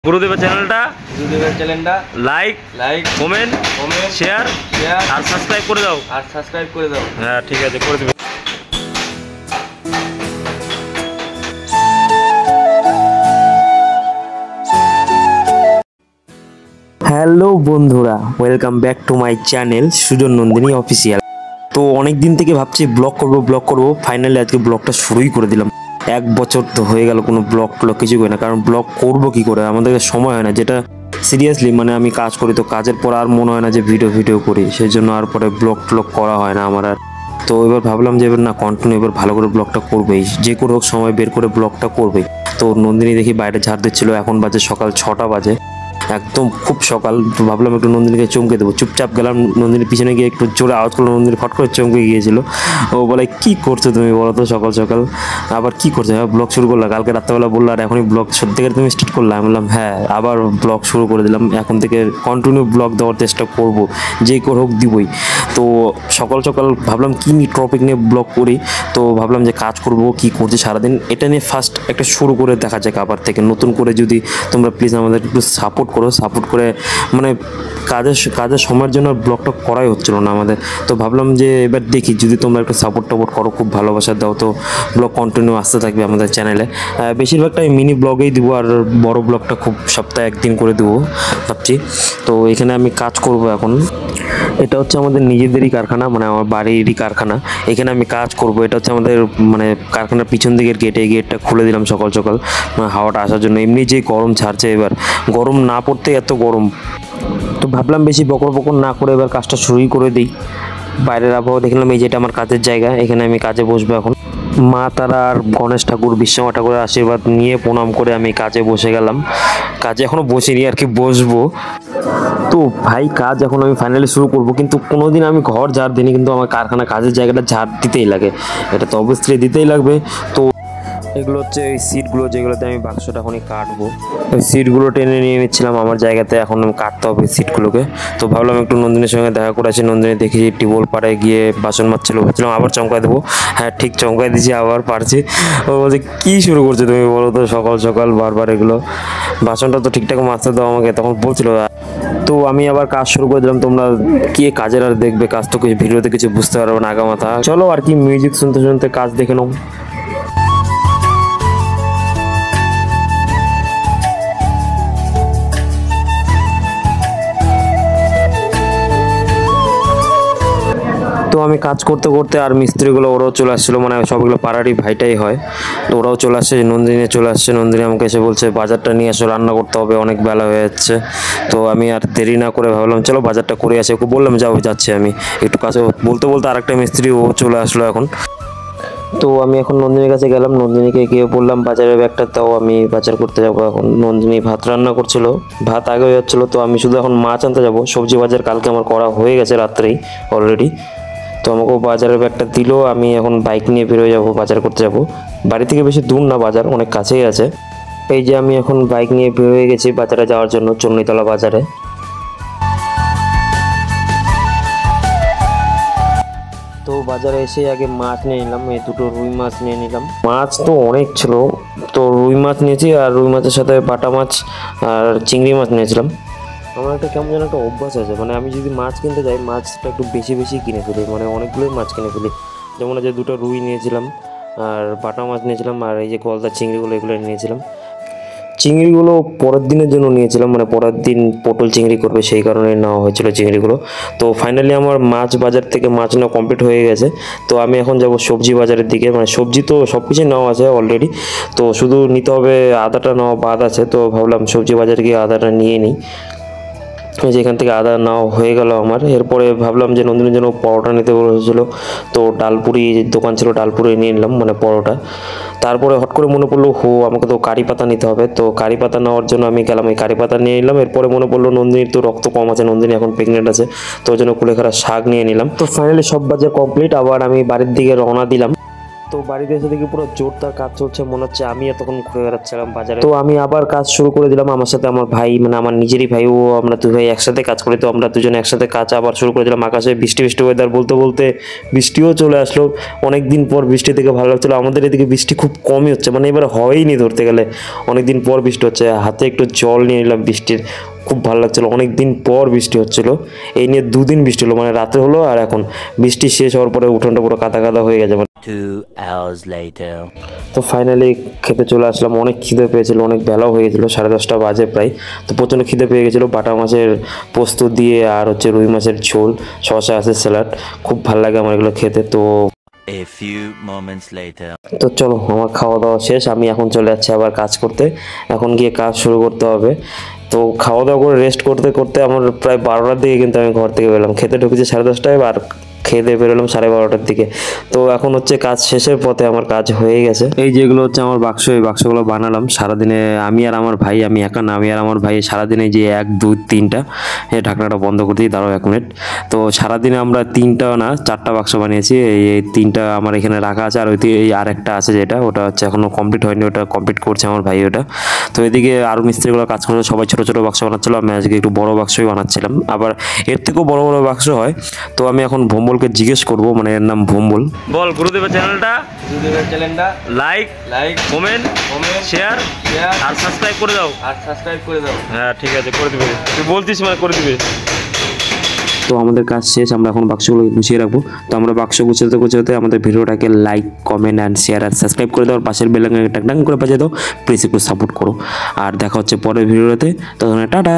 গুরুদেবের চ্যানেলটা like comment share আর সাবস্ক্রাইব করে দাও হ্যাঁ ঠিক আছে করে দেবে। হ্যালো বন্ধুরা, welcome back to my channel Sujan Nandini official. তো অনেক দিন থেকে ভাবছি ব্লগ করব, ফাইনালি আজকে ব্লগটা শুরুই করে দিলাম। এক বছর তো হয়ে গেল কোনো ব্লগ কিছু করি না, কারণ ব্লগ করব কি করে, আমাদের সময় হয় না। যেটা সিরিয়াসলি মানে আমি কাজ করি, তো কাজের পর আর মনে হয় না যে ভিডিও করি, সেই জন্য আর পরে ব্লগ করা হয় না আমার আর। তো এবার ভাবলাম যে এবার না কন্টিনিউ এবার ভালো করে ব্লগটা করবেই, যে করে হোক সময় বের করে ব্লগটা করবেই। তো নন্দিনী দেখি বাইরে ঝাড় দিচ্ছিল, এখন বাজে সকাল 6টা বাজে, একদম খুব সকাল। তো ভাবলাম একটু নন্দিনীকে চমকে দেবো, চুপচাপ গেলাম নন্দিনীর পিছনে গিয়ে একটু জোরে আওয়াজ করলো, নন্দিনী ফট করে চমকে গিয়েছিল। ও বলে কি করছো তুমি বলো তো সকাল সকাল, আবার কি করছো, হ্যাঁ ব্লগ শুরু করলাম, কালকে রাত্রেবেলা বললো আর এখনই ব্লগ সত্যিকার তুমি স্টার্ট করলাম। আমি বললাম হ্যাঁ, আবার ব্লগ শুরু করে দিলাম, এখন থেকে কন্টিনিউ ব্লগ দেওয়ার চেষ্টা করব, যে করে হোক দিবই। তো সকাল সকাল ভাবলাম কি টপিক নিয়ে ব্লগ করি, তো ভাবলাম যে কাজ করব, কি করছি সারাদিন, এটা নিয়ে ফার্স্ট একটা শুরু করে দেখা যাক। আবার থেকে নতুন করে যদি তোমরা প্লিজ আমাদের একটু সাপোর্ট করে মানে কাজের সময়ের জন্য ব্লগটা করাই হচ্ছিল না আমাদের। তো ভাবলাম যে এবার দেখি যদি তোমরা একটু সাপোর্ট করো, খুব ভালোবাসা দাও, তো ব্লগ কন্টিনিউ আসতে থাকবে আমাদের চ্যানেলে। বেশিরভাগটা আমি মিনি ব্লগেই দিব, আর বড় ব্লগটা খুব সপ্তাহে একদিন করে দেবো ভাবছি। তো এখানে আমি কাজ করব এখন। এটা হচ্ছে আমাদের নিজেদেরই কারখানা, মানে আমার বাড়িরই কারখানা, এখানে আমি কাজ করব। এটা হচ্ছে আমাদের মানে কারখানার পিছন দিকের গেট, এই গেটটা খুলে দিলাম সকাল সকাল হাওয়াটা আসার জন্য। এমনি যে গরম ছাড়ছে, এবার গরম না পড়তে এত গরম, তো ভাবলাম বেশি বকর না করে এবার কাজটা শুরুই করে দিই। বাইরের আবহাওয়া দেখলাম, এই যেটা আমার কাজের জায়গা, এখানে আমি কাজে বসবো এখন। মা তারা আর গণেশ ঠাকুর বিশ্বকর্মা ঠাকুরের আশীর্বাদ নিয়ে প্রণাম করে আমি কাজে বসে গেলাম। কাজে এখনও বসিনি আর কি, বসবো। তো ভাই কাজ এখন আমি ফাইনালি শুরু করব, কিন্তু কোনোদিন আমি ঘর ঝাড় দিইনি, কিন্তু আমার কারখানা কাজের জায়গাটা ঝাড় দিতেই লাগে, এটা তো অবশ্যই দিতেই লাগবে। তো এগুলো হচ্ছে ওই সিটগুলো, যেগুলোতে আমি বাক্সটা এখনই কাটবো, ওই সিটগুলো টেনে নিয়ে নিচ্ছিলাম আমার জায়গাতে, এখন আমি কাটতে হবে সিটগুলোকে। তো ভাবলাম একটু নন্দিনীর সঙ্গে দেখা করে আছি। নন্দিনী দেখি টিউবওয়েল পাড়ে গিয়ে বাসন মাজছিল, ভাবছিলাম আবার চমকায় দেবো, হ্যাঁ ঠিক চমকায় দিয়েছি, আবার পারছি। ও বলছে কী শুরু করছো তুমি বলো তো সকাল সকাল বারবার এগুলো, বাসনটা তো ঠিকঠাক মাজতে দাও আমাকে, তখন বলছিল। তো আমি আবার কাজ শুরু করে দিলাম। তোমরা কি কাজের আর দেখবে, কাজ তো কিছু ভিডিওতে কিছু বুঝতে পারবে না আগামাথা, চলো আর কি মিউজিক শুনতে শুনতে কাজ দেখে নাও। তো আমি কাজ করতে করতে আর মিস্ত্রিগুলো ওরাও চলে আসছিলো, মানে সবগুলো পাড়ারই ভাইটাই হয়, তো ওরাও চলে আসছে। নন্দিনী চলে আসছে, নন্দিনী আমাকে এসে বলছে বাজারটা নিয়ে আসো, রান্না করতে হবে, অনেক বেলা হয়ে যাচ্ছে। তো আমি আর দেরি না করে ভাবলাম চলো বাজারটা করে আসি, ওকে বললাম যাচ্ছি আমি একটু কাছে। বলতে বলতে আরেকটা মিস্ত্রি ও চলে আসলো এখন। তো আমি এখন নন্দিনীর কাছে গেলাম, নন্দিনীকে গিয়ে বললাম বাজারের ব্যাগটা দাও, আমি বাজার করতে যাবো এখন। নন্দিনী ভাত রান্না করছিল, ভাত আগে হয়ে যাচ্ছিলো, তো আমি শুধু এখন মাছ আনতে যাবো। সবজি বাজার কালকে আমার করা হয়ে গেছে রাত্রেই অলরেডি। তো আমাকেও বাজারের ব্যাগটা দিল, আমি এখন বাইক নিয়ে বেরোয় যাবো, বাজার করতে যাব। বাড়ি থেকে বেশি দূর না, বাজার অনেক কাছেই আছে। এই যে আমি এখন বাইক নিয়ে বেরোয় গেছি বাজারে যাওয়ার জন্য, চণ্ডীতলা বাজারে। তো বাজারে এসে আগে মাছ নিয়ে নিলাম, এই দুটো রুই মাছ নিয়ে নিলাম। মাছ তো অনেক ছিল, তো রুই মাছ নিয়েছি, আর রুই মাছের সাথে বাটা মাছ আর চিংড়ি মাছ নিয়েছিলাম। আমার একটা কেমন যেন একটা অভ্যাস আছে, মানে আমি যদি মাছ কিনতে যাই মাছটা একটু বেশি কিনে ফেলি, মানে অনেকগুলোই মাছ কিনে ফেলি। যেমন যে দুটো রুই নিয়েছিলাম, আর বাটা মাছ নিয়েছিলাম, আর এই যে গলদা চিংড়িগুলো এগুলো নিয়েছিলাম। চিংড়িগুলো পরের দিনের জন্য নিয়েছিলাম, মানে পরের দিন পটল চিংড়ি করবে, সেই কারণে নেওয়া হয়েছিল চিংড়িগুলো। তো ফাইনালি আমার মাছ বাজার থেকে মাছ নেওয়া কমপ্লিট হয়ে গেছে। তো আমি এখন যাব সবজি বাজারের দিকে, মানে সবজি তো সব কিছুই নেওয়া আছে অলরেডি, তো শুধু নিতে হবে আদাটা নেওয়া বাদ আছে। তো ভাবলাম সবজি বাজারে গিয়ে আদাটা নিয়ে নিই, যেখান থেকে আদা নেওয়া হয়ে গেল আমার। এরপরে ভাবলাম যে নন্দিনীর জন্য পরোটা নিতে বলেছিল, তো ডালপুরি দোকান ছিল, ডালপুরি নিয়ে নিলাম মানে পরোটা। তারপরে হট করে মনে পড়লো আমাকে তো কারি পাতা নিতে হবে, তো কারি পাতা নেওয়ার জন্য আমি গেলাম, এই কারি পাতা নিয়ে নিলাম। এরপরে মনে পড়লো নন্দিনীর তো রক্ত কম আছে, নন্দিনী এখন প্রেগনেন্ট আছে, তো ওই জন্য কুলেখাড়া শাক নিয়ে নিলাম। তো ফাইনালি সব বাজার কমপ্লিট, আবার আমি বাড়ির দিকে রওনা দিলাম। তো বাড়িতে এসে দেখি পুরো জোরদার কাজ চলছে, মনে হচ্ছে আমি এতক্ষণ ঘুরে বেড়াচ্ছিলাম বাজারে। তো আমি আবার কাজ শুরু করে দিলাম, আমার সাথে আমার ভাই, মানে আমার নিজেরই ভাই, ও আমরা দুই ভাই একসাথে কাজ করি। তো আমরা দুজন একসাথে কাজ আবার শুরু করে দিলাম। আকাশে বৃষ্টি বৃষ্টি ওয়েদার, বলতে বলতে বৃষ্টিও চলে আসলো। অনেক দিন পর বৃষ্টি থেকে ভালো লাগছিলো। আমাদের এদিকে বৃষ্টি খুব কমই হচ্ছে, মানে এবার হয়নি ধরতে গেলে, অনেক দিন পর বৃষ্টি হচ্ছে। হাতে একটু জল নিয়ে নিলাম বৃষ্টির, খুব ভালো লাগছিলো। অনেক দিন পর বৃষ্টি হচ্ছিলো, এই নিয়ে দুদিন বৃষ্টি হলো, মানে রাতে হলো আর এখন বৃষ্টি শেষ হওয়ার পরে উঠোনটা পুরো কাদা কাদা হয়ে গেছে। 2 hours later. তো ফাইনালি খেতে চলে আসলাম। অনেক খিদে পেয়েছিল, অনেক বেলাও হয়ে গেছিলো, 10:30 বাজে প্রায়। তো প্রচণ্ড খিদে পেয়ে গেছিলো। বাটা মাছের পোস্ত দিয়ে আর হচ্ছে রুই মাছের ঝোল, শসা আছে, স্যালাড, খুব ভালো লাগে আমার এগুলো খেতে। তো A few moments later. তো চলো, আমার খাওয়া দাওয়া শেষ, আমি এখন চলে যাচ্ছি আবার কাজ করতে। এখন গিয়ে কাজ শুরু করতে হবে। তো খাওয়া দাওয়া করে রেস্ট করতে করতে আমার প্রায় 12টার দিকে কিন্তু আমি ঘর থেকে বেরোলাম। খেতে ঢুকেছি 10:30টায়, আর খেয়ে দিয়ে বেরোলাম 12:30টার দিকে। তো এখন হচ্ছে কাজ শেষের পথে, আমার কাজ হয়ে গেছে। এই যেগুলো হচ্ছে আমার বাক্স, এই বাক্সগুলো বানালাম সারাদিনে আমি আর আমার ভাই, আমি একা না, আমি আর আমার ভাই সারাদিনে যে 1 2 3টা, এই ঢাকনাটা বন্ধ করে দিই, দাঁড়াও 1 মিনিট। তো সারাদিনে আমরা 3টা না 4টা বাক্স বানিয়েছি। এই 3টা আমার এখানে রাখা আছে, আর এই আরেকটা আছে যেটা, ওটা হচ্ছে এখনও কমপ্লিট হয়নি, ওটা কমপ্লিট করছে আমার ভাই ওটা। তো এদিকে আরও মিস্ত্রিগুলো কাজ করছে, সবাই ছোটো ছোটো বাক্স বানাচ্ছিলো, আমি আজকে একটু বড় বাক্সই বানাচ্ছিলাম। আবার এর থেকেও বড় বড় বাক্স হয়। তো আমি এখন ভোম্বলকে জিজ্ঞেস করবো, মানে এর নাম ভোম্বল। বল গুরুদেবের চ্যানেলটা লাইক কমেন্ট শেয়ার আর সাবস্ক্রাইব করে দাও। হ্যাঁ ঠিক আছে, করে দিবে, তুই বলতিস মানে করে দিবে। তো আমাদের কাজ শেষ, আমরা এখন বাক্সগুলোকে গুছিয়ে রাখবো। তো আমরা বাক্স গুছাতে গুছাতে আমাদের ভিডিওটাকে লাইক কমেন্ট অ্যান্ড শেয়ার আর সাবস্ক্রাইব করে দাও, পাশের বেল আইকনটা টাং টাং করে বাজিয়ে দাও, প্লিজ একটু সাপোর্ট করো। আর দেখা হচ্ছে পরের ভিডিওতে, তখন টাটা।